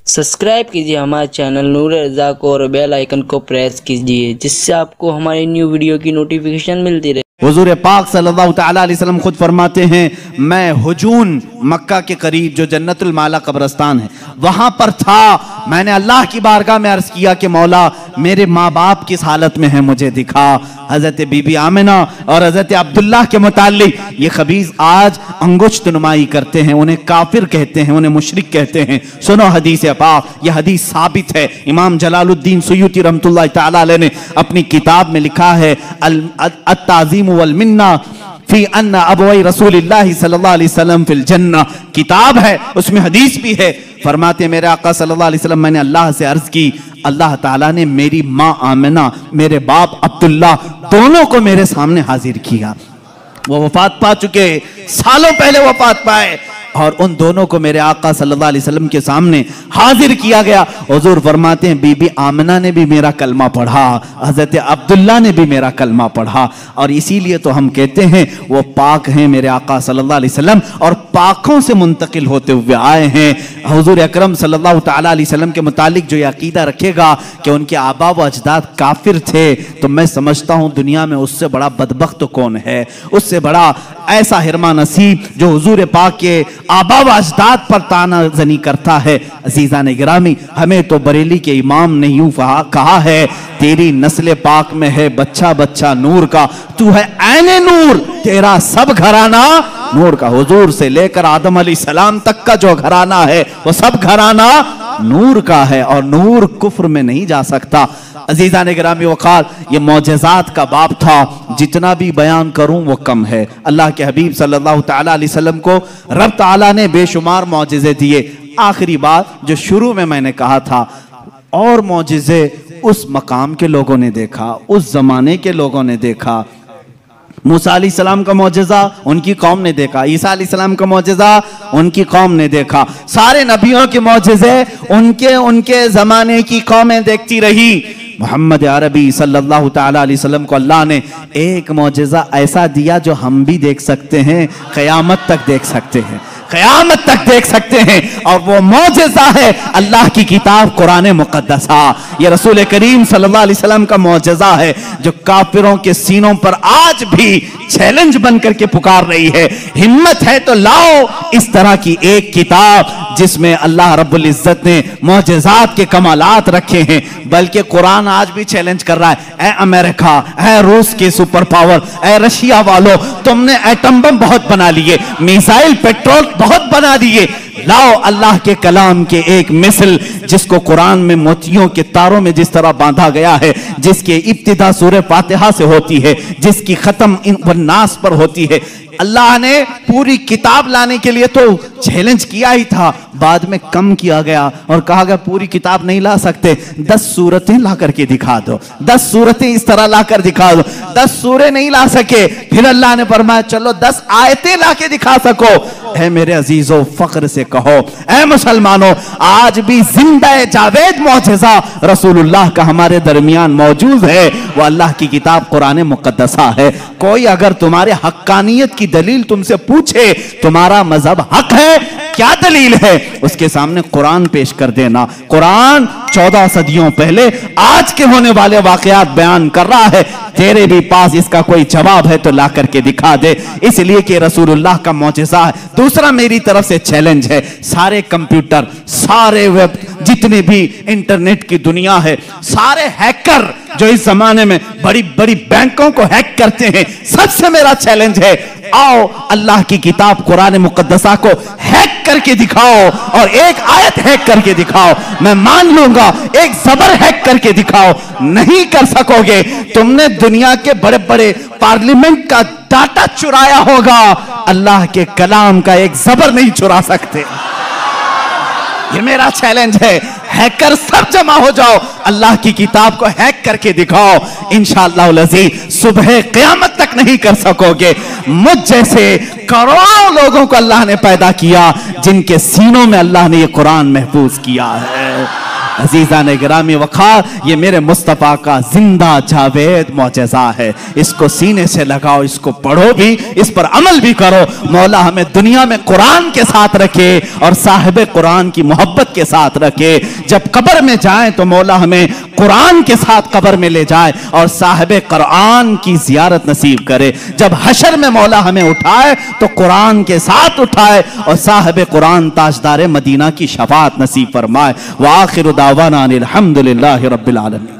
Subscribe कीजिए हमारे channel नूर रज़ा को और बेल आइकन को प्रेस कीजिए जिससे आपको हमारी न्यू वीडियो की नोटिफिकेशन मिलती रहे। हुजूर पाक सल्लल्लाहु तआला अलैहि वसल्लम खुद फरमाते हैं, मैं हुजून मक्का के करीब जो जन्नतुल माला कब्रस्तान है वहां पर था। मैंने अल्लाह की बारगाह में अर्ज किया कि मौला मेरे माँ बाप किस हालत में हैं मुझे दिखा। हजरत बीबी आमिना और हजरत अब्दुल्लाह के मुताल्लिक ये खबीस आज अंगुश्त नुमाई करते हैं, उन्हें काफिर कहते हैं, उन्हें मुशरिक कहते हैं। सुनो हदीस पाक, यह हदीस साबित है। इमाम जलालुद्दीन सुयूती रहमतुल्लाह तआला अलैह ने अपनी किताब में लिखा है अत-ताज़ीम वल मिन्ना फी अन्ना अबवाई रसूलिल्लाह सल्लल्लाहु अलैहि वसल्लम फिल जन्नह। किताब है, उसमें हदीस भी है। फरमाते मेरे आका सल्लल्लाहु अलैहि वसल्लम, मैंने अल्लाह से अर्ज की, अल्लाह ताला ने मेरी माँ आमिना, मेरे बाप अब्दुल्ला दोनों को मेरे सामने हाजिर किया। वो वफात पा चुके, सालों पहले वफात पाए, और उन दोनों को मेरे आका सल्लल्लाहु अलैहि वसल्लम के सामने हाजिर किया गया। हुजूर फरमाते हैं बीबी आमिना ने भी मेरा कलमा पढ़ा, हजरत अब्दुल्ला ने भी मेरा कलमा पढ़ा, और इसीलिए तो हम कहते हैं वो पाक हैं मेरे आका सल्लल्लाहु अलैहि वसल्लम, और पाकों से मुंतकिल होते हुए आए हैं। हुजूर अकरम सल्लल्लाहु तआला अलैहि वसल्लम के मुतालिक जो अकीदा रखेगा कि उनके आबा व अजदाद काफिर थे, तो मैं समझता हूँ दुनिया में उससे बड़ा बदबख्त कौन है, उससे बड़ा ऐसा हिरमा नसीब जो हुजूर पाक के आबा व अजदाद पर ताना जनी करता है। अजीज़ान गिरामी, हमें तो बरेली के इमाम ने यूं कहा है, तेरी नस्ल पाक में है बच्चा बच्चा नूर का, तू है ऐने नूर, तेरा सब घराना नूर का। हुजूर से लेकर आदम अलैहिस्सलाम तक का जो घराना है वो सब घराना नूर का है, और नूर कुफ्र में नहीं जा सकता। अजीज़ान गिरामी वक़ार, ये मौजज़ात का बाब था, जितना भी बयान करूं वो कम है। अल्लाह के हबीब सल्लल्लाहु तआला अलैहि वसल्लम को रब ताला ने बेशुमार मौजज़े दिए। आखिरी बात जो शुरू में मैंने कहा था, और मौजज़े उस मकाम के लोगों ने देखा, उस जमाने के लोगों ने देखा। मूसा अलैहिस्सलाम का मौजज़ा उनकी कौम ने देखा, ईसा अलैहिस्सलाम का मौजज़ा उनकी कौम ने देखा, सारे नबियों के मौजज़े उनके ज़माने की कौमें देखती रही। मोहम्मद अरबी सल्लल्लाहु तआला अलैहि वसल्लम को अल्लाह ने एक मौजज़ा ऐसा दिया जो हम भी देख सकते हैं, क़यामत तक देख सकते हैं, क़यामत तक देख सकते हैं, और वो मौजज़ा है अल्लाह की किताब कुरान मुक़द्दसा। ये रसूल करीम सल्लल्लाहु अलैहि वसल्लम का मौजज़ा है जो काफिरों के सीनों पर आज भी चैलेंज बन करके पुकार रही है। हिम्मत है तो लाओ इस तरह की एक किताब जिसमें अल्लाह रब्बुल इज्जत ने मौजज़ात के कमालात रखे हैं। बल्कि कुरान आज भी चैलेंज कर रहा है, ए अमेरिका, ए रूस के सुपर पावर, ए रशिया वालों, तुमने एटम बम बहुत बना लिए, मिसाइल पेट्रोल बहुत बना दिए, लाओ अल्लाह के कलाम के एक मिसल जिसको कुरान में मोतियों के तारों में जिस तरह बांधा गया है, जिसकी इब्तिदा सूरह फातिहा से होती है, जिसकी खत्म नास पर होती है। अल्लाह ने पूरी किताब लाने के लिए तो चैलेंज किया ही था, बाद में कम किया गया और कहा गया पूरी किताब नहीं ला सकते, 10 सूरतें ला करके दिखा दो, 10 सूरतें इस तरह ला कर दिखा दो। 10 सूरतें नहीं ला सके, फिर अल्लाह ने फरमाया चलो 10 आयतें ला के दिखा सको। ऐ मेरे अजीजों, फख्र से कहो, ऐ मुसलमानों, आज भी जिंदा जावेद मौजज़ा रसूलुल्लाह का हमारे दरमियान मौजूद है, वो अल्लाह की किताब कुरान मुक़द्दसा है। कोई अगर तुम्हारे हक्कानियत की दलील तुमसे पूछे, तुम्हारा मजहब हक है, क्या दलील है, उसके सामने कुरान पेश कर देना। कुरान 14 सदियों पहले आज के होने वाले वाकयात बयान कर रहा है, तेरे भी पास इसका कोई जवाब है तो ला करके दिखा दे, इसलिए कि रसूलुल्लाह का मौजज़ा है। दूसरा मेरी तरफ से चैलेंज है, सारे कंप्यूटर, सारे वेब, जितने भी इंटरनेट की दुनिया है, सारे हैकर जो इस जमाने में बड़ी बड़ी बैंकों को हैक करते हैं, सबसे मेरा चैलेंज है, आओ अल्लाह की किताब कुरान मुक़द्दसा को हैक करके दिखाओ, और एक आयत हैक करके दिखाओ, मैं मान लूंगा। एक ज़बर हैक करके दिखाओ, नहीं कर सकोगे। तुमने दुनिया के बड़े बड़े पार्लियामेंट का डाटा चुराया होगा, अल्लाह के कलाम का एक ज़बर नहीं चुरा सकते। ये मेरा चैलेंज है, हैकर सब जमा हो जाओ, अल्लाह की किताब को हैक करके दिखाओ, इंशाअल्लाह अज़ीज़ सुबह क़यामत तक नहीं कर सकोगे। मुझ जैसे करोड़ों लोगों को अल्लाह ने पैदा किया जिनके सीनों में अल्लाह ने ये कुरान महफूज किया है। अजीजा ने गिरामी वखार, ये मेरे मुस्तफ़ा का जिंदा जावेद मौजज़ा है। इसको सीने से लगाओ, इसको पढ़ो भी, इस पर अमल भी करो। मौला हमें दुनिया में कुरान के साथ रखे और साहिब कुरान की मोहब्बत के साथ रखे। जब कब्र में जाएं तो मौला हमें कुरान के साथ कब्र में ले जाए और साहिब कुरान की जियारत नसीब करे। जब हशर में मौला हमें उठाए तो कुरान के साथ उठाए और साहिब कुरान ताजदार मदीना की शफाअत नसीब फरमाए। व आखिर दावाना अनिल हम्दुलिल्लाहि रब्बिल आलमीन।